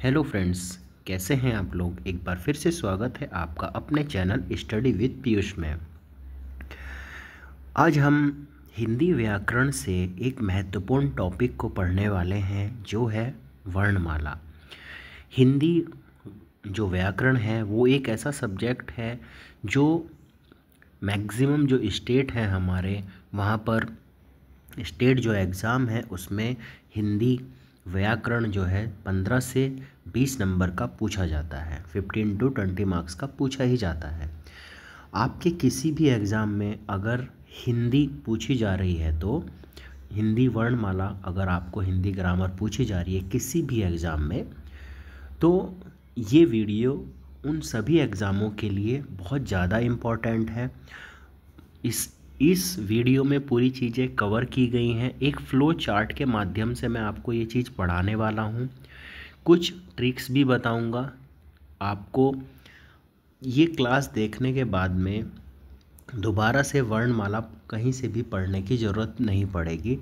Hello friends, कैसे हैं आप लोग। एक बार फिर से स्वागत है आपका अपने चैनल स्टडी विद पीयूष में। आज हम हिंदी व्याकरण से एक महत्वपूर्ण टॉपिक को पढ़ने वाले हैं, जो है वर्णमाला। हिंदी जो व्याकरण है वो एक ऐसा सब्जेक्ट है जो मैक्सिमम जो स्टेट हैं हमारे, वहाँ पर स्टेट जो एग्ज़ाम है उसमें हिंदी व्याकरण जो है 15 से 20 नंबर का पूछा जाता है। 15 to 20 मार्क्स का पूछा ही जाता है। आपके किसी भी एग्ज़ाम में अगर हिंदी पूछी जा रही है तो हिंदी वर्णमाला, अगर आपको हिंदी ग्रामर पूछी जा रही है किसी भी एग्ज़ाम में, तो ये वीडियो उन सभी एग्ज़ामों के लिए बहुत ज़्यादा इम्पॉर्टेंट है। इस वीडियो में पूरी चीज़ें कवर की गई हैं। एक फ़्लो चार्ट के माध्यम से मैं आपको ये चीज़ पढ़ाने वाला हूँ। कुछ ट्रिक्स भी बताऊँगा आपको। ये क्लास देखने के बाद में दोबारा से वर्णमाला कहीं से भी पढ़ने की ज़रूरत नहीं पड़ेगी।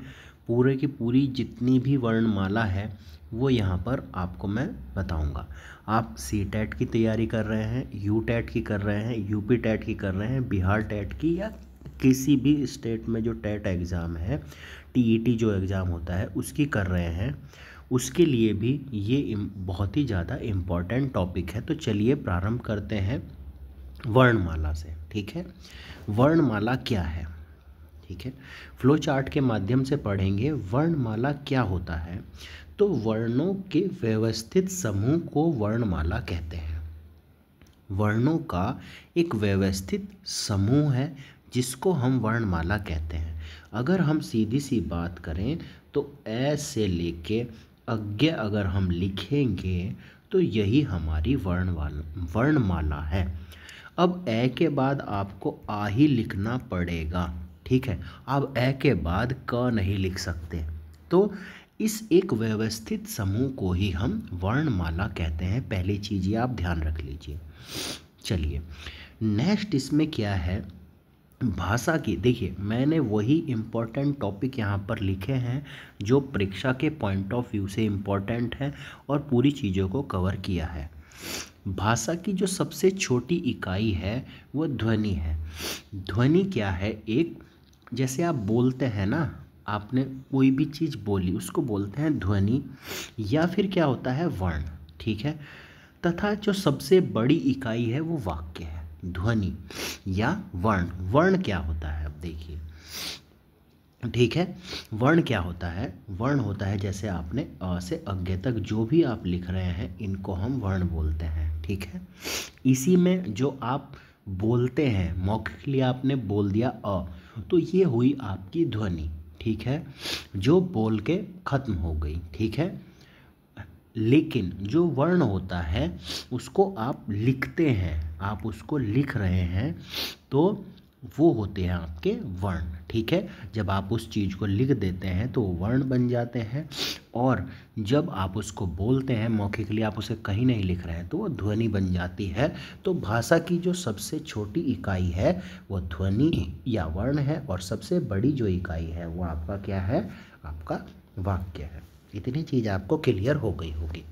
पूरे की पूरी जितनी भी वर्णमाला है वो यहाँ पर आपको मैं बताऊँगा। आप सी टेट की तैयारी कर रहे हैं, यू टेट की कर रहे हैं, यूपी टेट की कर रहे हैं, बिहार टेट की, या किसी भी स्टेट में जो टेट एग्ज़ाम है, टीईटी जो एग्ज़ाम होता है उसकी कर रहे हैं, उसके लिए भी ये बहुत ही ज़्यादा इम्पॉर्टेंट टॉपिक है। तो चलिए प्रारंभ करते हैं वर्णमाला से। ठीक है, वर्णमाला क्या है। ठीक है, फ्लो चार्ट के माध्यम से पढ़ेंगे वर्णमाला क्या होता है। तो वर्णों के व्यवस्थित समूह को वर्णमाला कहते हैं। वर्णों का एक व्यवस्थित समूह है जिसको हम वर्णमाला कहते हैं। अगर हम सीधी सी बात करें तो ए से लेके अज्ञ अगर हम लिखेंगे तो यही हमारी वर्णमाला है। अब ए के बाद आपको आ ही लिखना पड़ेगा। ठीक है, अब ए के बाद क नहीं लिख सकते। तो इस एक व्यवस्थित समूह को ही हम वर्णमाला कहते हैं। पहली चीज़ ये आप ध्यान रख लीजिए। चलिए नेक्स्ट इसमें क्या है, भाषा की। देखिए मैंने वही इम्पोर्टेंट टॉपिक यहाँ पर लिखे हैं जो परीक्षा के पॉइंट ऑफ व्यू से इम्पोर्टेंट है और पूरी चीज़ों को कवर किया है। भाषा की जो सबसे छोटी इकाई है वो ध्वनि है। ध्वनि क्या है, एक जैसे आप बोलते हैं ना, आपने कोई भी चीज़ बोली उसको बोलते हैं ध्वनि, या फिर क्या होता है वर्ण। ठीक है, तथा जो सबसे बड़ी इकाई है वो वाक्य है, ध्वनि या वर्ण। वर्ण क्या होता है, अब देखिए। ठीक है, वर्ण क्या होता है, वर्ण होता है जैसे आपने अ से अज्ञ तक जो भी आप लिख रहे हैं इनको हम वर्ण बोलते हैं। ठीक है, इसी में जो आप बोलते हैं, मौखिक आपने बोल दिया अ, तो ये हुई आपकी ध्वनि। ठीक है, जो बोल के ख़त्म हो गई। ठीक है, लेकिन जो वर्ण होता है उसको आप लिखते हैं, आप उसको लिख रहे हैं तो वो होते हैं आपके वर्ण। ठीक है, जब आप उस चीज़ को लिख देते हैं तो वर्ण बन जाते हैं, और जब आप उसको बोलते हैं मौखिकली, आप उसे कहीं नहीं लिख रहे हैं तो वो ध्वनि बन जाती है। तो भाषा की जो सबसे छोटी इकाई है वो ध्वनि या वर्ण है, और सबसे बड़ी जो इकाई है वो आपका क्या है, आपका वाक्य है। इतनी चीज़ आपको क्लियर हो गई होगी।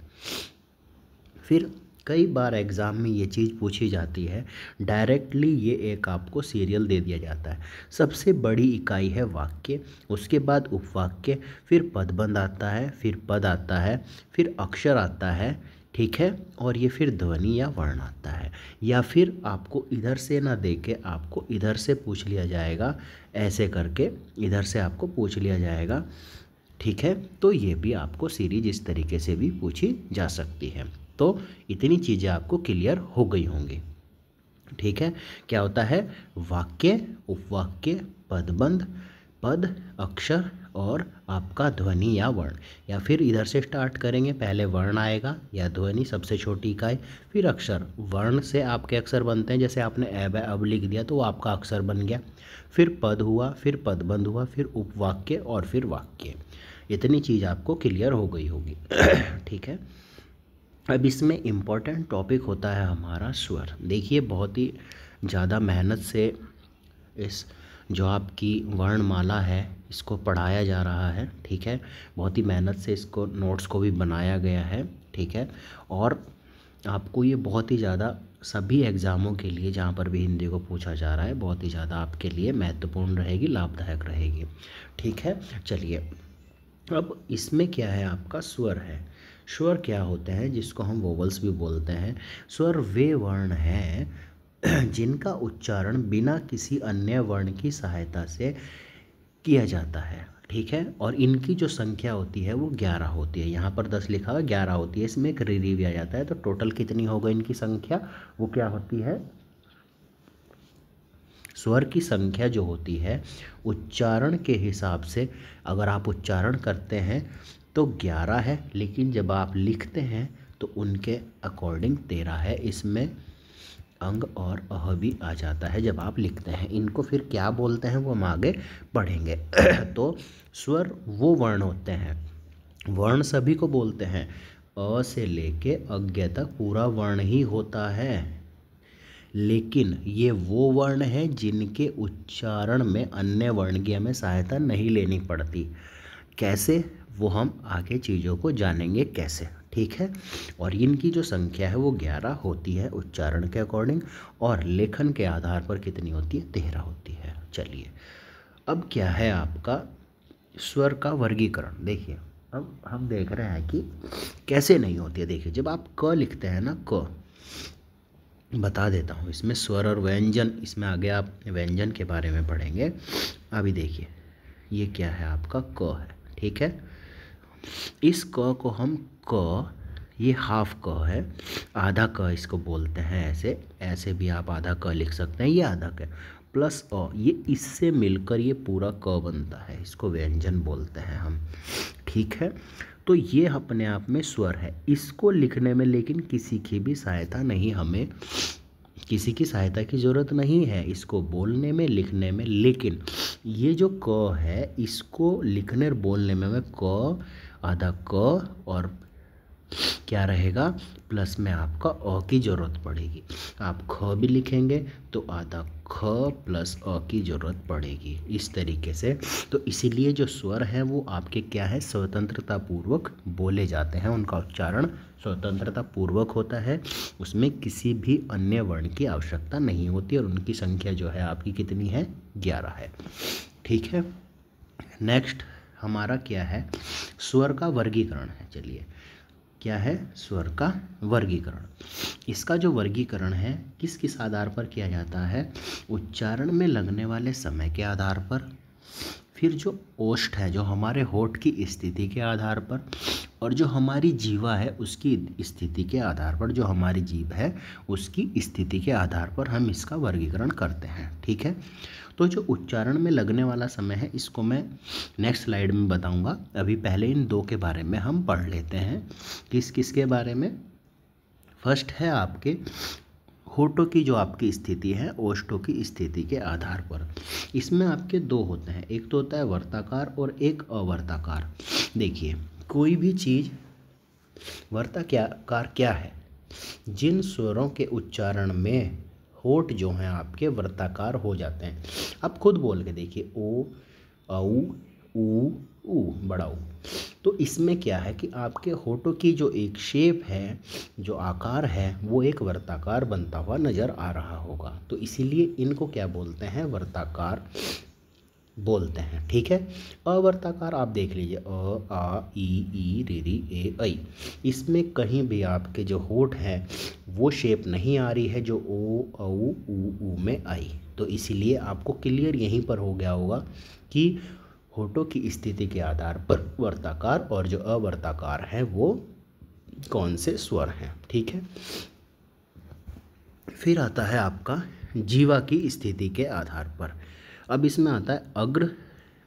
फिर कई बार एग्ज़ाम में ये चीज़ पूछी जाती है, डायरेक्टली ये एक आपको सीरियल दे दिया जाता है। सबसे बड़ी इकाई है वाक्य, उसके बाद उपवाक्य, फिर पदबंध आता है, फिर पद आता है, फिर अक्षर आता है। ठीक है, और ये फिर ध्वनि या वर्ण आता है। या फिर आपको इधर से ना दे के आपको इधर से पूछ लिया जाएगा, ऐसे करके इधर से आपको पूछ लिया जाएगा। ठीक है, तो ये भी आपको सीरीज इस तरीके से भी पूछी जा सकती है। तो इतनी चीज़ें आपको क्लियर हो गई होंगी। ठीक है, क्या होता है, वाक्य, उपवाक्य, पदबंध, पद, अक्षर और आपका ध्वनि या वर्ण। या फिर इधर से स्टार्ट करेंगे, पहले वर्ण आएगा या ध्वनि सबसे छोटी इकाई, फिर अक्षर। वर्ण से आपके अक्षर बनते हैं, जैसे आपने अब लिख दिया तो वो आपका अक्षर बन गया। फिर पद हुआ, फिर पदबंध हुआ, फिर उपवाक्य और फिर वाक्य। इतनी चीज़ आपको क्लियर हो गई होगी। ठीक है, अब इसमें इम्पॉर्टेंट टॉपिक होता है हमारा स्वर। देखिए बहुत ही ज़्यादा मेहनत से इस जो आपकी वर्णमाला है इसको पढ़ाया जा रहा है, ठीक है। बहुत ही मेहनत से इसको नोट्स को भी बनाया गया है, ठीक है। और आपको ये बहुत ही ज़्यादा सभी एग्ज़ामों के लिए जहाँ पर भी हिंदी को पूछा जा रहा है बहुत ही ज़्यादा आपके लिए महत्वपूर्ण रहेगी, लाभदायक रहेगी, ठीक है। चलिए, अब इसमें क्या है, आपका स्वर है। स्वर क्या होते हैं, जिसको हम वोवल्स भी बोलते हैं। स्वर वे वर्ण हैं जिनका उच्चारण बिना किसी अन्य वर्ण की सहायता से किया जाता है, ठीक है। और इनकी जो संख्या होती है वो 11 होती है। यहाँ पर 10 लिखा हुआ, 11 होती है। इसमें एक री भी आ जाता है, तो टोटल कितनी होगा इनकी संख्या, वो क्या होती है, स्वर की संख्या जो होती है उच्चारण के हिसाब से, अगर आप उच्चारण करते हैं तो 11 है, लेकिन जब आप लिखते हैं तो उनके अकॉर्डिंग 13 है। इसमें अंग और अह भी आ जाता है जब आप लिखते हैं। इनको फिर क्या बोलते हैं वो हम आगे पढ़ेंगे। तो स्वर वो वर्ण होते हैं, वर्ण सभी को बोलते हैं, अ से लेके अज्ञ तक पूरा वर्ण ही होता है, लेकिन ये वो वर्ण हैं जिनके उच्चारण में अन्य वर्ण की हमें सहायता नहीं लेनी पड़ती। कैसे, वो हम आगे चीज़ों को जानेंगे कैसे, ठीक है। और इनकी जो संख्या है वो 11 होती है उच्चारण के अकॉर्डिंग, और लेखन के आधार पर कितनी होती है, 13 होती है। चलिए, अब क्या है आपका स्वर का वर्गीकरण। देखिए, अब हम देख रहे हैं कि कैसे नहीं होती है। देखिए, जब आप क लिखते हैं ना, क बता देता हूँ, इसमें स्वर और व्यंजन, इसमें आगे आप व्यंजन के बारे में पढ़ेंगे। अभी देखिए, ये क्या है, आपका क है, ठीक है। इस क को हम क, ये हाफ क है, आधा क इसको बोलते हैं। ऐसे ऐसे भी आप आधा क लिख सकते हैं, ये आधा क प्लस अ, ये इससे मिलकर ये पूरा क बनता है, इसको व्यंजन बोलते हैं हम, ठीक है। तो ये अपने आप में स्वर है। इसको लिखने में लेकिन किसी की भी सहायता नहीं, हमें किसी की सहायता की ज़रूरत नहीं है इसको बोलने में, लिखने में। लेकिन ये जो क है, इसको लिखने और बोलने में हमें क, आधा क और क्या रहेगा, प्लस में आपका अ की ज़रूरत पड़ेगी। आप ख भी लिखेंगे तो आधा ख प्लस अ की ज़रूरत पड़ेगी, इस तरीके से। तो इसीलिए जो स्वर हैं वो आपके क्या है, स्वतंत्रता पूर्वक बोले जाते हैं, उनका उच्चारण स्वतंत्रता पूर्वक होता है, उसमें किसी भी अन्य वर्ण की आवश्यकता नहीं होती, और उनकी संख्या जो है आपकी कितनी है, 11 है, ठीक है। नेक्स्ट हमारा क्या है, स्वर का वर्गीकरण है। चलिए, क्या है, स्वर का वर्गीकरण। इसका जो वर्गीकरण है किस किस आधार पर किया जाता है, उच्चारण में लगने वाले समय के आधार पर, फिर जो ओष्ठ है, जो हमारे होठ की स्थिति के आधार पर, और जो हमारी जीवा है उसकी स्थिति के आधार पर, जो हमारी जीभ है उसकी स्थिति के आधार पर हम इसका वर्गीकरण करते हैं, ठीक है। तो जो उच्चारण में लगने वाला समय है, इसको मैं नेक्स्ट स्लाइड में बताऊंगा। अभी पहले इन दो के बारे में हम पढ़ लेते हैं। किस किस के बारे में, फर्स्ट है आपके होठों की जो आपकी स्थिति है, ओष्ठों की स्थिति के आधार पर। इसमें आपके दो होते हैं, एक तो होता है वर्ताकार और एक अवर्ताकार। देखिए, कोई भी चीज़ वर्ताकार क्या है, जिन स्वरों के उच्चारण में होठ जो हैं आपके वर्ताकार हो जाते हैं। आप खुद बोल के देखिए, ओ, औ, ऊ, बड़ा ऊ। तो इसमें क्या है कि आपके होठों की जो एक शेप है, जो आकार है, वो एक वर्ताकार बनता हुआ नज़र आ रहा होगा। तो इसीलिए इनको क्या बोलते हैं, वर्ताकार बोलते हैं, ठीक है। अवर्ताकार आप देख लीजिए, अ, आ, ई, री, ए, ऐ। इसमें कहीं भी आपके जो होठ हैं वो शेप नहीं आ रही है जो ओ, औ, ऊ में आई। तो इसीलिए आपको क्लियर यहीं पर हो गया होगा कि होठों की स्थिति के आधार पर वर्ताकार और जो अवर्ताकार है वो कौन से स्वर हैं, ठीक है। फिर आता है आपका जीवा की स्थिति के आधार पर। अब इसमें आता है अग्र,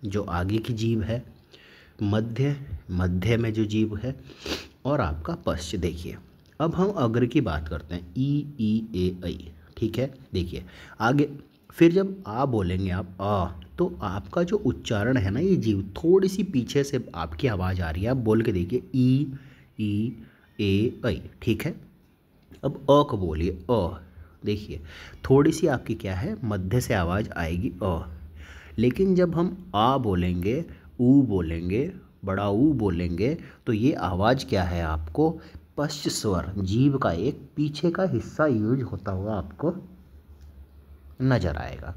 जो आगे की जीभ है, मध्य में जो जीभ है, और आपका पश्च। देखिए, अब हम अग्र की बात करते हैं, ई, ए, ऐ, ठीक है। देखिए आगे, फिर जब आ बोलेंगे आप आ, तो आपका जो उच्चारण है ना, ये जीभ थोड़ी सी पीछे से आपकी आवाज़ आ रही है। आप बोल के देखिए, ई, ए, ऐ, ठीक है। अब अ को बोलिए, अ। देखिए, थोड़ी सी आपकी क्या है, मध्य से आवाज़ आएगी अ, लेकिन जब हम आ बोलेंगे, ऊ बोलेंगे, बड़ा ऊ बोलेंगे, तो ये आवाज़ क्या है, आपको पश्च स्वर, जीभ का एक पीछे का हिस्सा यूज होता हुआ आपको नजर आएगा।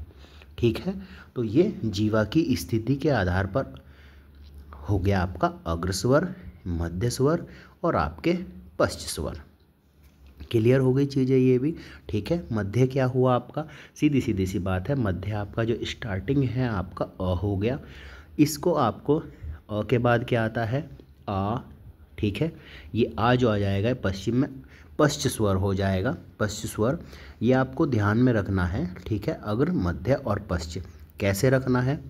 ठीक है, तो ये जीवा की स्थिति के आधार पर हो गया आपका अग्र स्वर, मध्य स्वर और आपके पश्च स्वर। क्लियर हो गई चीज़ें ये भी। ठीक है, मध्य क्या हुआ आपका, सीधी सीधी सी बात है, मध्य आपका जो स्टार्टिंग है आपका अ हो गया। इसको आपको अ के बाद क्या आता है, आ। ठीक है, ये आ जो आ जाएगा पश्चिम में पश्च स्वर हो जाएगा, पश्च स्वर, ये आपको ध्यान में रखना है। ठीक है, अग्र मध्य और पश्च कैसे रखना है,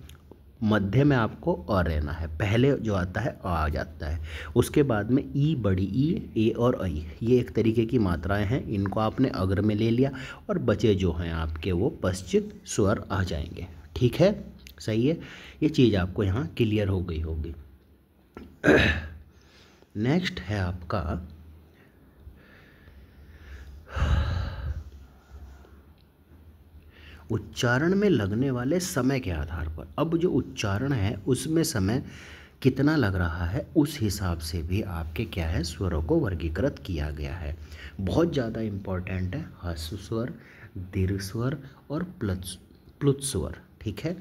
मध्य में आपको अ रहना है, पहले जो आता है आ जाता है, उसके बाद में ई, बड़ी ई, ए और ऐ, ये एक तरीके की मात्राएं हैं, इनको आपने अग्र में ले लिया और बचे जो हैं आपके वो पश्चिम स्वर आ जाएंगे। ठीक है, सही है, ये चीज़ आपको यहाँ क्लियर हो गई होगी। नेक्स्ट है आपका उच्चारण में लगने वाले समय के आधार पर। अब जो उच्चारण है उसमें समय कितना लग रहा है उस हिसाब से भी आपके क्या है, स्वरों को वर्गीकृत किया गया है। बहुत ज़्यादा इम्पोर्टेंट है ह्रस्व स्वर, दीर्घ स्वर और प्लुत स्वर। ठीक है,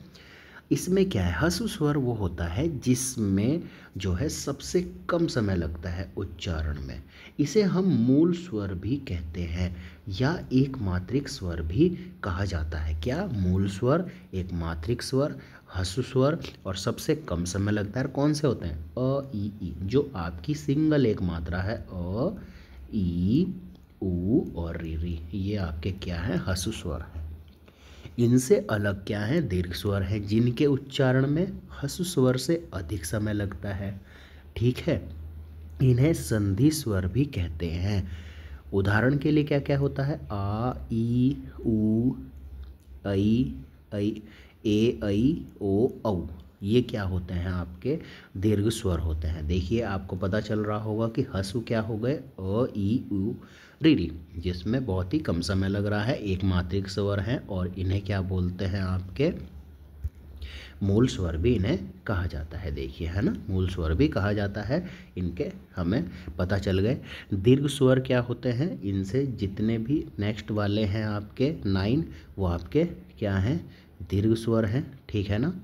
इसमें क्या है, ह्रस्व स्वर वो होता है जिसमें जो है सबसे कम समय लगता है उच्चारण में, इसे हम मूल स्वर भी कहते हैं या एक मात्रिक स्वर भी कहा जाता है। क्या, मूल स्वर, एक मात्रिक स्वर, ह्रस्व स्वर और सबसे कम समय लगता है। कौन से होते हैं, अ, ई, जो आपकी सिंगल एक मात्रा है, अ, ई, ऊ और री, ये आपके क्या है, ह्रस्व स्वर है। इनसे अलग क्या है, दीर्घ स्वर है, जिनके उच्चारण में ह्रस्व स्वर से अधिक समय लगता है। ठीक है, इन्हें संधि स्वर भी कहते हैं। उदाहरण के लिए क्या क्या होता है, आ, ई, ऊ, ऐ, ए, ऐ, ओ, औ, ये क्या होते हैं, आपके दीर्घ स्वर होते हैं। देखिए आपको पता चल रहा होगा कि ह्रस्व क्या हो गए, अ, ई, ऊ, री, जिसमें बहुत ही कम समय लग रहा है, एक मात्रिक स्वर हैं और इन्हें क्या बोलते हैं, आपके मूल स्वर भी इन्हें कहा जाता है। देखिए, है ना, मूल स्वर भी कहा जाता है, इनके हमें पता चल गए। दीर्घ स्वर क्या होते हैं, इनसे जितने भी नेक्स्ट वाले हैं आपके 9, वो आपके क्या हैं, दीर्घ स्वर हैं। ठीक है ना,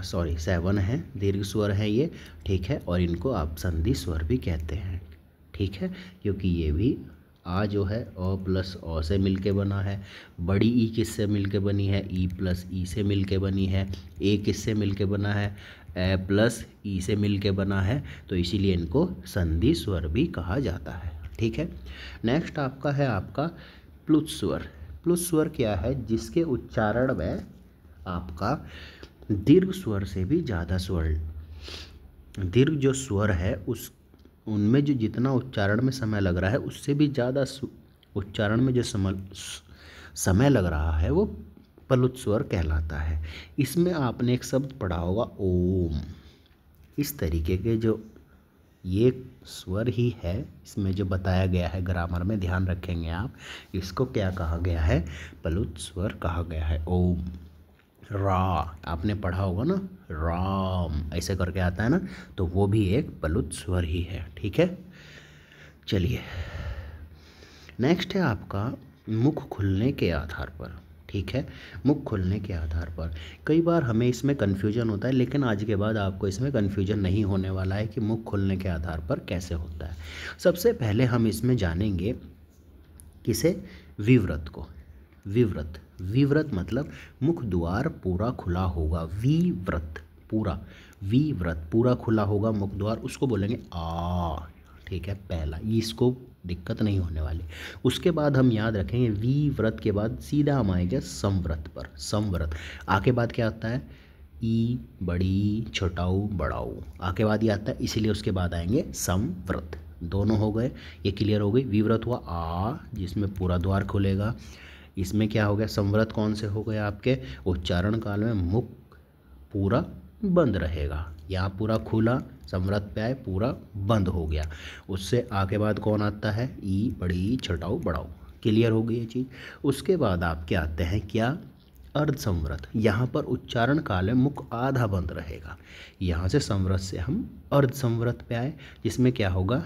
सॉरी 7 है, दीर्घ स्वर है ये। ठीक है, और इनको आप संधि स्वर भी कहते हैं। ठीक है, क्योंकि ये भी आ जो है अ प्लस अ से मिलके बना है, बड़ी ई किससे मिलके बनी है, ई प्लस ई से मिलके बनी है, ए किससे मिलके बना है, ए प्लस ई से मिलके बना है, तो इसीलिए इनको संधि स्वर भी कहा जाता है। ठीक है, नेक्स्ट आपका है आपका प्लुत स्वर। प्लुत स्वर क्या है, जिसके उच्चारण में आपका दीर्घ स्वर से भी ज़्यादा स्वर, दीर्घ जो स्वर है उस उनमें जो जितना उच्चारण में समय लग रहा है उससे भी ज़्यादा उच्चारण में जो समय लग रहा है वो प्लुत स्वर कहलाता है। इसमें आपने एक शब्द पढ़ा होगा ओम, इस तरीके के जो ये स्वर ही है, इसमें जो बताया गया है ग्रामर में ध्यान रखेंगे आप, इसको क्या कहा गया है, प्लुत स्वर कहा गया है। ओम, रा, आपने पढ़ा होगा ना, राम ऐसे करके आता है ना, तो वो भी एक प्लुत स्वर ही है। ठीक है, चलिए नेक्स्ट है आपका मुख खुलने के आधार पर। ठीक है, मुख खुलने के आधार पर कई बार हमें इसमें कन्फ्यूजन होता है, लेकिन आज के बाद आपको इसमें कन्फ्यूजन नहीं होने वाला है कि मुख खुलने के आधार पर कैसे होता है। सबसे पहले हम इसमें जानेंगे किसे, विव्रत को। विव्रत, विव्रत मतलब मुख द्वार पूरा खुला होगा, विव्रत पूरा, विव्रत पूरा खुला होगा मुख द्वार, उसको बोलेंगे आ। ठीक है, पहला इसको दिक्कत नहीं होने वाली। उसके बाद हम याद रखेंगे विव्रत के बाद सीधा हम आएंगे संव्रत पर। संव्रत आके बाद क्या आता है, ई, बड़ी, छोटाऊ, बड़ाऊ, आके बाद ये आता है, इसीलिए उसके बाद आएंगे संव्रत। दोनों हो गए, ये क्लियर हो गई। विव्रत हुआ आ, जिसमें पूरा द्वार खुलेगा। इसमें क्या हो गया, संव्रत कौन से हो गए आपके, उच्चारण काल में मुख पूरा बंद रहेगा, यहाँ पूरा खुला, संव्रत पे आए पूरा बंद हो गया। उससे आगे बाद कौन आता है, ई, बड़ी, छोटाऊ, बड़ाऊ। क्लियर हो गई ये चीज़। उसके बाद आपके आते हैं क्या, अर्ध संवृत। यहाँ पर उच्चारण काल में मुख आधा बंद रहेगा। यहाँ से संवृत से हम अर्ध संवृत पे आए, जिसमें क्या होगा,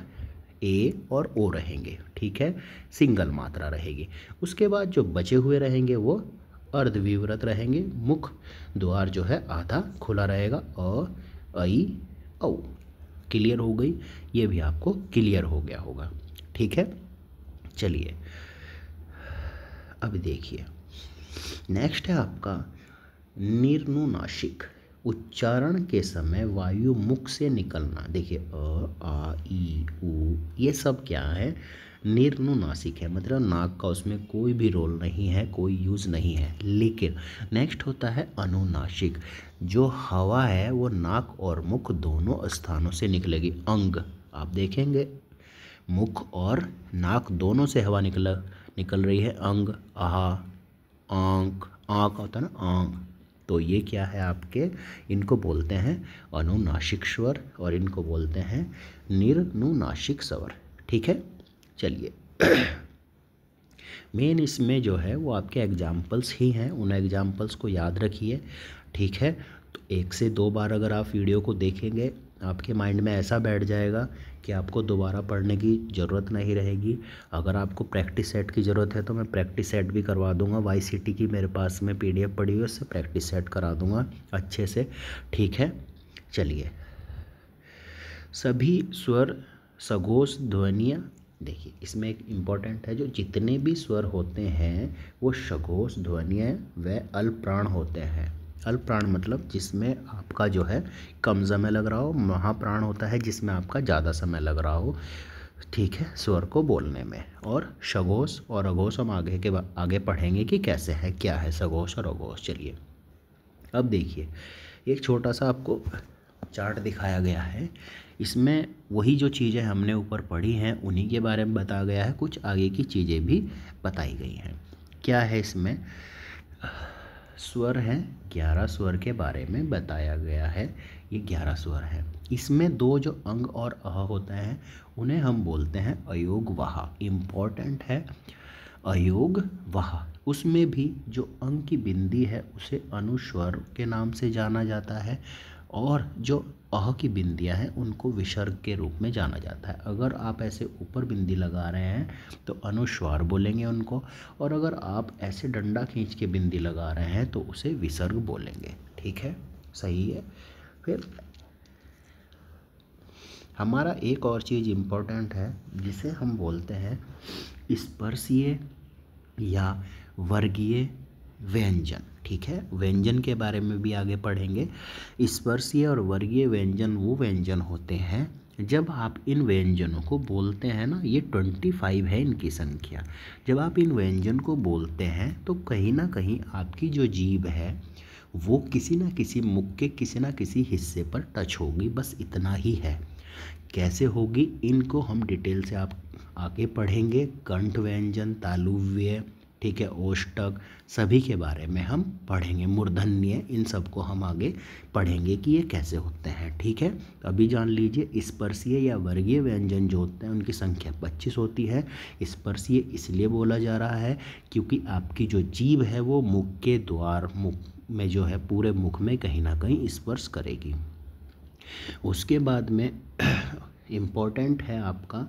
ए और ओ रहेंगे, ठीक है, सिंगल मात्रा रहेगी। उसके बाद जो बचे हुए रहेंगे वो अर्धविवृत रहेंगे, मुख द्वार जो है आधा खुला रहेगा। अ, ऐ, औ। क्लियर हो गई, ये भी आपको क्लियर हो गया होगा, ठीक है। चलिए अब देखिए, नेक्स्ट है आपका निर्नुनासिक। उच्चारण के समय वायु मुख से निकलना। देखिए अ, आ, ई, उ, ये सब क्या है, निर्नुनासिक है, मतलब नाक का उसमें कोई भी रोल नहीं है, कोई यूज़ नहीं है। लेकिन नेक्स्ट होता है अनुनासिक। जो हवा है वो नाक और मुख दोनों स्थानों से निकलेगी। अंग, आप देखेंगे मुख और नाक दोनों से हवा निकल रही है। अंग, आहा, आंख, आँख होता है ना, आंख। तो ये क्या है आपके, इनको बोलते हैं अनुनासिक स्वर और इनको बोलते हैं निर्नुनासिक स्वर, ठीक है। चलिए मेन इसमें जो है वो आपके एग्जाम्पल्स ही हैं, उन एग्जाम्पल्स को याद रखिए, ठीक है। तो 1 से 2 बार अगर आप वीडियो को देखेंगे, आपके माइंड में ऐसा बैठ जाएगा कि आपको दोबारा पढ़ने की ज़रूरत नहीं रहेगी। अगर आपको प्रैक्टिस सेट की ज़रूरत है तो मैं प्रैक्टिस सेट भी करवा दूंगा। YCT की मेरे पास में PDF पड़ी हुई है, उससे प्रैक्टिस सेट करा दूंगा अच्छे से, ठीक है। चलिए, सभी स्वर सघोष ध्वनियाँ। देखिए इसमें एक इम्पॉर्टेंट है, जो जितने भी स्वर होते हैं वो सघोष ध्वनियाँ व अल्पप्राण होते हैं। अल्पप्राण मतलब जिसमें आपका जो है कम समय लग रहा हो, महाप्राण होता है जिसमें आपका ज़्यादा समय लग रहा हो, ठीक है, स्वर को बोलने में। और सघोष और अघोष हम आगे पढ़ेंगे कि कैसे है, क्या है सघोष और अघोष। चलिए अब देखिए, एक छोटा सा आपको चार्ट दिखाया गया है। इसमें वही जो चीज़ें हमने ऊपर पढ़ी हैं उन्हीं के बारे में बताया गया है, कुछ आगे की चीज़ें भी बताई गई हैं। क्या है इसमें, स्वर हैं, 11 स्वर के बारे में बताया गया है। ये 11 स्वर हैं। इसमें 2 जो अंग और अह होते हैं उन्हें हम बोलते हैं अयोग वाह। इम्पॉर्टेंट है, अयोग वाह। उसमें भी जो अंग की बिंदी है उसे अनुस्वर के नाम से जाना जाता है, और जो अह की बिंदियां हैं उनको विसर्ग के रूप में जाना जाता है। अगर आप ऐसे ऊपर बिंदी लगा रहे हैं तो अनुस्वार बोलेंगे उनको, और अगर आप ऐसे डंडा खींच के बिंदी लगा रहे हैं तो उसे विसर्ग बोलेंगे, ठीक है, सही है। फिर हमारा एक और चीज़ इम्पोर्टेंट है जिसे हम बोलते हैं स्पर्शीय या वर्गीय व्यंजन, ठीक है। व्यंजन के बारे में भी आगे पढ़ेंगे। स्पर्शीय और वर्गीय व्यंजन वो व्यंजन होते हैं जब आप इन व्यंजनों को बोलते हैं ना, ये 25 है इनकी संख्या। जब आप इन व्यंजन को बोलते हैं तो कहीं ना कहीं आपकी जो जीभ है वो किसी ना किसी मुख के किसी ना किसी हिस्से पर टच होगी, बस इतना ही है। कैसे होगी इनको हम डिटेल से आप आगे पढ़ेंगे। कंठ व्यंजन, तालुव्य, ठीक है, ओष्ठक, सभी के बारे में हम पढ़ेंगे। मूर्धन्य, इन सब को हम आगे पढ़ेंगे कि ये कैसे होते हैं, ठीक है। अभी जान लीजिए, स्पर्शीय या वर्गीय व्यंजन जो होते हैं उनकी संख्या 25 होती है। स्पर्शीय इसलिए बोला जा रहा है क्योंकि आपकी जो जीभ है वो मुख के द्वार, मुख में जो है पूरे मुख में कहीं ना कहीं स्पर्श करेगी। उसके बाद में इम्पोर्टेंट है आपका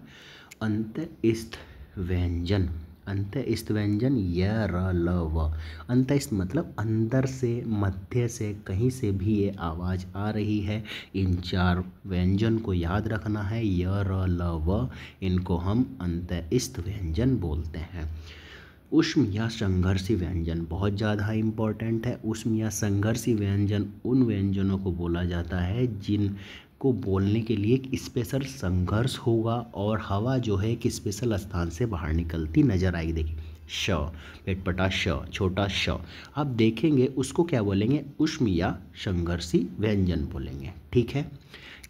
अंतस्थ व्यंजन। अंतस्थ व्यंजन य र ल व। अंतस्थ मतलब अंदर से, मध्य से, कहीं से भी ये आवाज़ आ रही है। इन 4 व्यंजन को याद रखना है, य र ल व, इनको हम अंतस्थ व्यंजन बोलते हैं। ऊष्म या संघर्षी व्यंजन बहुत ज़्यादा इम्पोर्टेंट है। ऊष्म या संघर्षी व्यंजन उन व्यंजनों को बोला जाता है जिनको बोलने के लिए एक स्पेशल संघर्ष होगा और हवा जो है एक स्पेशल स्थान से बाहर निकलती नजर आएगी। देखिए श, पेटपटा श, छोटा श, आप देखेंगे उसको क्या बोलेंगे, ऊष्म या संघर्षी व्यंजन बोलेंगे, ठीक है।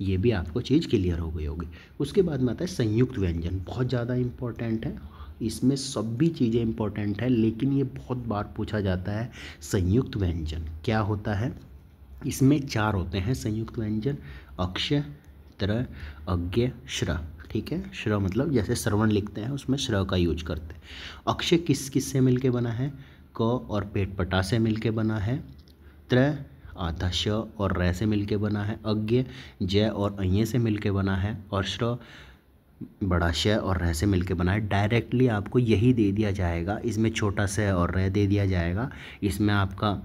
ये भी आपको चीज़ क्लियर हो गई होगी। उसके बाद में आता है संयुक्त व्यंजन, बहुत ज़्यादा इम्पोर्टेंट है। इसमें सभी चीज़ें इंपॉर्टेंट है, लेकिन ये बहुत बार पूछा जाता है संयुक्त व्यंजन क्या होता है। इसमें 4 होते हैं संयुक्त व्यंजन, अक्ष, त्र, अज्ञ, श्र। ठीक है, श्र मतलब जैसे श्रवण लिखते हैं उसमें श्र का यूज करते हैं। अक्षय किस किस से मिलके बना है? क और पेट पटा से मिलके बना है। त्र आधा श और रै से मिलके बना है। अज्ञ जय और अय से मिलके बना है। और श्र बड़ा श और रह से मिलके बना है। डायरेक्टली आपको यही दे दिया जाएगा, इसमें छोटा स और रह दे दिया जाएगा, इसमें आपका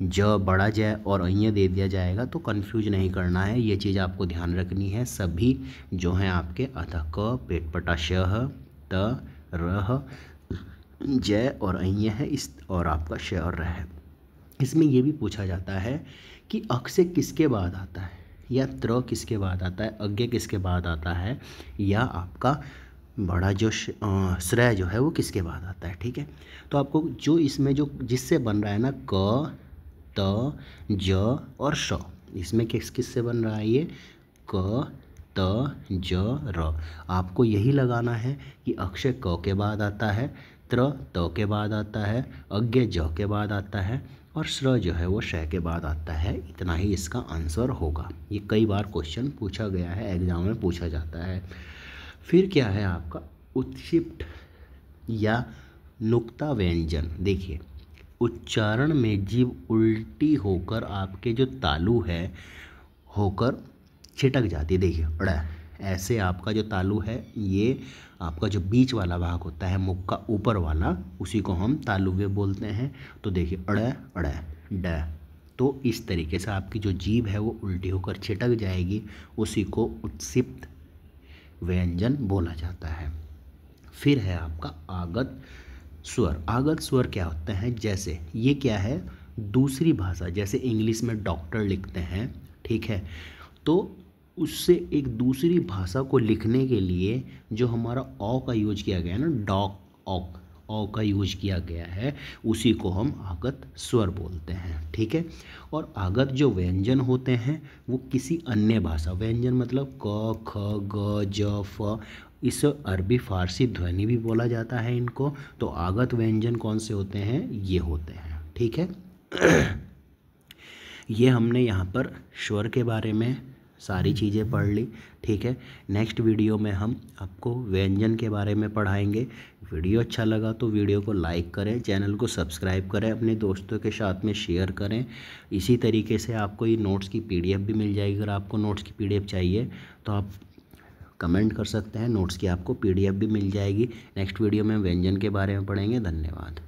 ज बड़ा ज और अय दे दिया जाएगा। तो कंफ्यूज नहीं करना है, ये चीज़ आपको ध्यान रखनी है। सभी जो हैं आपके अतः क पेट पटा श त रह जय और अय है इस, और आपका श और रह है। इसमें ये भी पूछा जाता है कि अक्ष किसके बाद आता है, या त्र किसके बाद आता है, अज्ञ किसके बाद आता है, या आपका बड़ा जो श्रेय जो है वो किसके बाद आता है। ठीक है, तो आपको जो इसमें जो जिससे बन रहा है ना क त ज और श, इसमें किस किस से बन रहा है ये क त ज र, आपको यही लगाना है कि अक्षय क के बाद आता है, त्र त के बाद आता है, अज्ञ ज के बाद आता है और श्र जो है वो श के बाद आता है। इतना ही इसका आंसर होगा। ये कई बार क्वेश्चन पूछा गया है, एग्जाम में पूछा जाता है। फिर क्या है आपका उत्क्षिप्त या नुक्ता व्यंजन। देखिए, उच्चारण में जीभ उल्टी होकर आपके जो तालु है होकर छिटक जाती है। देखिए अड़ा, ऐसे आपका जो तालु है, ये आपका जो बीच वाला भाग होता है मुख का ऊपर वाला, उसी को हम तालुव्य बोलते हैं। तो देखिए अड़ा अड़ा ड, तो इस तरीके से आपकी जो जीभ है वो उल्टी होकर छिटक जाएगी, उसी को उत्क्षिप्त व्यंजन बोला जाता है। फिर है आपका आगत स्वर। आगत स्वर क्या होते हैं? जैसे ये क्या है, दूसरी भाषा, जैसे इंग्लिश में डॉक्टर लिखते हैं, ठीक है, तो उससे एक दूसरी भाषा को लिखने के लिए जो हमारा औ का यूज किया गया है ना, डॉक ऑक, औ का यूज किया गया है, उसी को हम आगत स्वर बोलते हैं। ठीक है, और आगत जो व्यंजन होते हैं वो किसी अन्य भाषा, व्यंजन मतलब क ख ग ज फ, इस अरबी फारसी ध्वनि भी बोला जाता है इनको। तो आगत व्यंजन कौन से होते हैं? ये होते हैं। ठीक है, ये हमने यहाँ पर स्वर के बारे में सारी चीज़ें पढ़ ली। ठीक है, नेक्स्ट वीडियो में हम आपको व्यंजन के बारे में पढ़ाएंगे। वीडियो अच्छा लगा तो वीडियो को लाइक करें, चैनल को सब्सक्राइब करें, अपने दोस्तों के साथ में शेयर करें। इसी तरीके से आपको ये नोट्स की PDF भी मिल जाएगी। अगर आपको नोट्स की PDF चाहिए तो आप कमेंट कर सकते हैं, नोट्स की आपको PDF भी मिल जाएगी। नेक्स्ट वीडियो में व्यंजन के बारे में पढ़ेंगे। धन्यवाद।